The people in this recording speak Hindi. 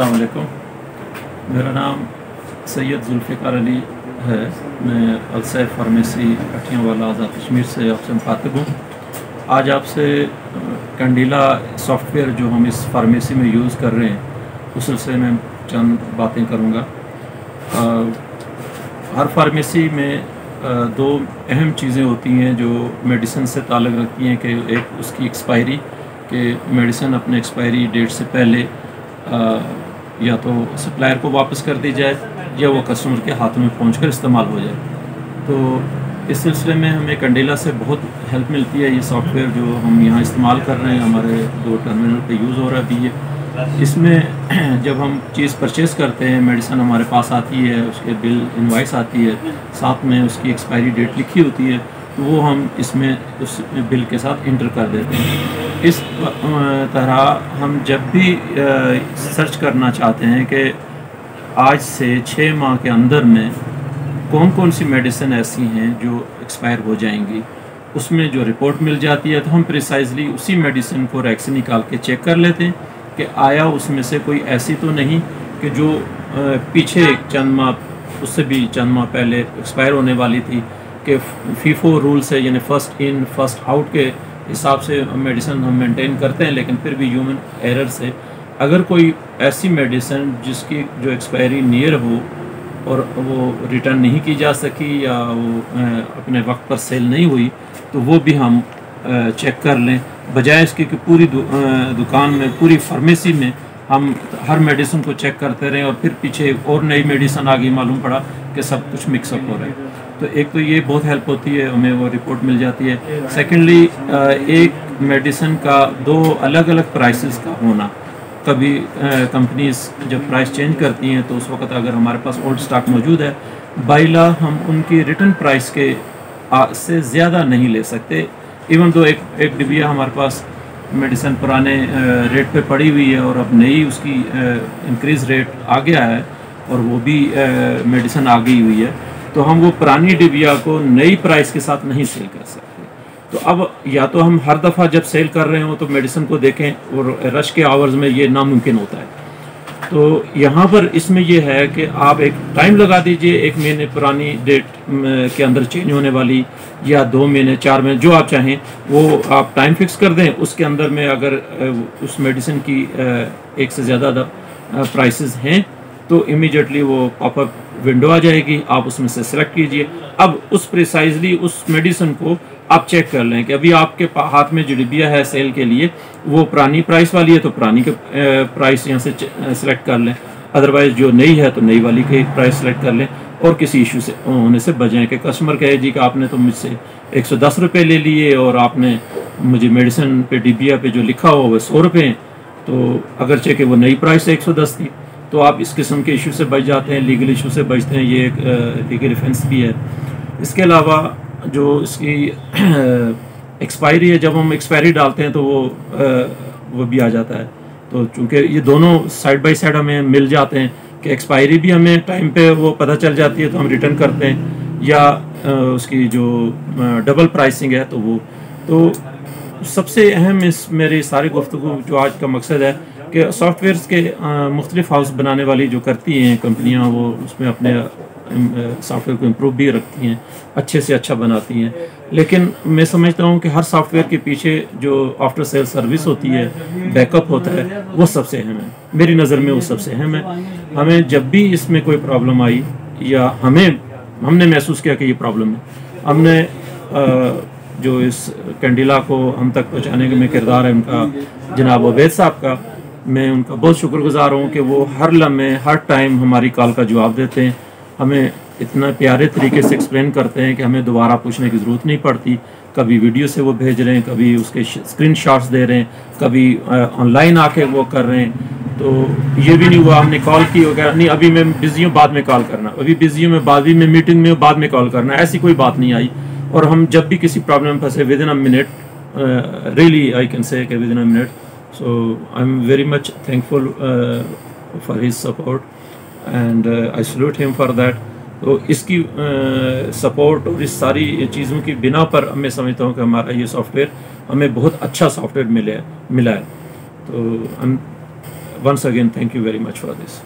अस्सलाम वालेकुम। मेरा नाम सैयद जुल्फ़िकार अली है। मैं अलसैफ फार्मेसी कठियावाला आज़ाद कश्मीर से आपसे मुखातिब हूँ। आज आपसे कैंडिला सॉफ्टवेयर जो हम इस फार्मेसी में यूज़ कर रहे हैं उस सिलसिले में चंद बातें करूँगा। हर फार्मेसी में दो अहम चीज़ें होती हैं जो मेडिसिन से ताल्लुक़ रखती हैं कि एक उसकी एक्सपायरी, कि मेडिसिन अपने एक्सपायरी डेट से पहले या तो सप्लायर को वापस कर दी जाए या वो कस्टमर के हाथों में पहुंचकर इस्तेमाल हो जाए। तो इस सिलसिले में हमें कैंडिला से बहुत हेल्प मिलती है। ये सॉफ्टवेयर जो हम यहाँ इस्तेमाल कर रहे हैं, हमारे 2 टर्मिनल पे यूज़ हो रहा है अभी ये। इसमें जब हम चीज़ परचेज़ करते हैं, मेडिसिन हमारे पास आती है, उसके बिल इनवाइस आती है, साथ में उसकी एक्सपायरी डेट लिखी होती है, तो वो हम इसमें उस बिल के साथ इंटर कर देते हैं। इस तरह हम जब भी सर्च करना चाहते हैं कि आज से 6 माह के अंदर में कौन कौन सी मेडिसिन ऐसी हैं जो एक्सपायर हो जाएंगी, उसमें जो रिपोर्ट मिल जाती है, तो हम प्रिसाइजली उसी मेडिसिन को रैक से निकाल के चेक कर लेते हैं कि आया उसमें से कोई ऐसी तो नहीं कि जो पीछे चंद माह, उससे भी चंद माह पहले एक्सपायर होने वाली थी, कि फीफो रूल से यानी फ़र्स्ट इन फर्स्ट आउट के हिसाब से मेडिसिन हम मेंटेन करते हैं, लेकिन फिर भी ह्यूमन एरर से अगर कोई ऐसी मेडिसिन जिसकी जो एक्सपायरी नियर हो और वो रिटर्न नहीं की जा सकी या वो अपने वक्त पर सेल नहीं हुई, तो वो भी हम चेक कर लें, बजाय इसके कि पूरी दुकान में, पूरी फार्मेसी में हम हर मेडिसिन को चेक करते रहें और फिर पीछे और नई मेडिसिन आ गई, मालूम पड़ा कि सब कुछ मिक्सअप हो रहा है। तो एक तो ये बहुत हेल्प होती है, हमें वो रिपोर्ट मिल जाती है। सेकेंडली, एक मेडिसिन का 2 अलग अलग प्राइसेस का होना, कभी कंपनीज जब प्राइस चेंज करती हैं तो उस वक्त अगर हमारे पास ओल्ड स्टॉक मौजूद है, बाइला हम उनकी रिटर्न प्राइस के से ज़्यादा नहीं ले सकते। इवन तो एक डिबिया हमारे पास मेडिसिन पुराने रेट पे पड़ी हुई है और अब नई उसकी इंक्रीज़ रेट आ गया है और वो भी मेडिसिन आ गई हुई है, तो हम वो पुरानी डिबिया को नई प्राइस के साथ नहीं सेल कर सकते। तो अब या तो हम हर दफ़ा जब सेल कर रहे हो तो मेडिसिन को देखें और रश के आवर्स में ये नामुमकिन होता है। तो यहाँ पर इसमें यह है कि आप एक टाइम लगा दीजिए, 1 महीने पुरानी डेट के अंदर चेंज होने वाली, या 2 महीने, 4 महीने, जो आप चाहें वो आप टाइम फिक्स कर दें। उसके अंदर में अगर उस मेडिसिन की एक से ज़्यादा प्राइसेस हैं तो इमीडिएटली वो पॉपअप विंडो आ जाएगी, आप उसमें से सिलेक्ट कीजिए। अब उस प्रिसाइजली उस मेडिसिन को आप चेक कर लें कि अभी आपके हाथ में जो डिबिया है सेल के लिए वो पुरानी प्राइस वाली है, तो पुरानी के प्राइस यहाँ से सिलेक्ट कर लें, अदरवाइज़ जो नई है तो नई वाली की प्राइस सेलेक्ट कर लें और किसी इशू से होने से बचें कि कस्टमर कहे जी कि आपने तो मुझसे 110 रुपये ले लिए और आपने मुझे मेडिसिन पे डिबिया पे जो लिखा हो वो 100 रुपये, तो अगरचे कि वो नई प्राइस 110 थी। तो आप इस किस्म के इशू से बच जाते हैं, लीगल इशू से बचते हैं, ये एक लीगल ऑफेंस भी है। इसके अलावा जो इसकी एक्सपायरी है, जब हम एक्सपायरी डालते हैं तो वो भी आ जाता है। तो चूँकि ये दोनों साइड बाय साइड हमें मिल जाते हैं कि एक्सपायरी भी हमें टाइम पे वो पता चल जाती है तो हम रिटर्न करते हैं, या उसकी जो डबल प्राइसिंग है तो वो। तो सबसे अहम इस मेरी सारी गुफ्तगू जो आज का मकसद है कि सॉफ्टवेयर्स के मुख्तलिफ हाउस बनाने वाली जो करती हैं कंपनियां, वो उसमें अपने सॉफ्टवेयर को इम्प्रूव भी रखती हैं, अच्छे से अच्छा बनाती हैं, लेकिन मैं समझता हूँ कि हर सॉफ्टवेयर के पीछे जो आफ्टर सेल सर्विस होती है, बैकअप होता है, वो सबसे अहम है। मेरी नज़र में वो सबसे अहम है। हमें जब भी इसमें कोई प्रॉब्लम आई या हमने महसूस किया कि ये प्रॉब्लम है, हमने जो इस कैंडिला को हम तक पहुँचाने में किरदार है उनका, जनाब उबैद साहब का, मैं उनका बहुत शुक्रगुजार हूँ कि वो हर लम्हे, हर टाइम हमारी कॉल का जवाब देते हैं, हमें इतना प्यारे तरीके से एक्सप्लेन करते हैं कि हमें दोबारा पूछने की ज़रूरत नहीं पड़ती। कभी वीडियो से वो भेज रहे हैं, कभी उसके स्क्रीनशॉट्स दे रहे हैं, कभी ऑनलाइन आके वो कर रहे हैं। तो ये भी नहीं हुआ हमने कॉल की वगैरह, नहीं अभी मैं बिज़ी हूँ बाद में कॉल करना, अभी बिज़ी हूँ मैं, बाद में मीटिंग में बाद में कॉल करना, ऐसी कोई बात नहीं आई। और हम जब भी किसी प्रॉब्लम में फंसे, within a minute, really I can say within a minute, so I am very much thankful for his support and I salute him for that. तो इसकी सपोर्ट और इस सारी चीज़ों की बिना पर मैं समझता हूँ कि हमारा ये सॉफ्टवेयर हमें बहुत अच्छा सॉफ्टवेयर मिला है। तो once again, thank you very much for this.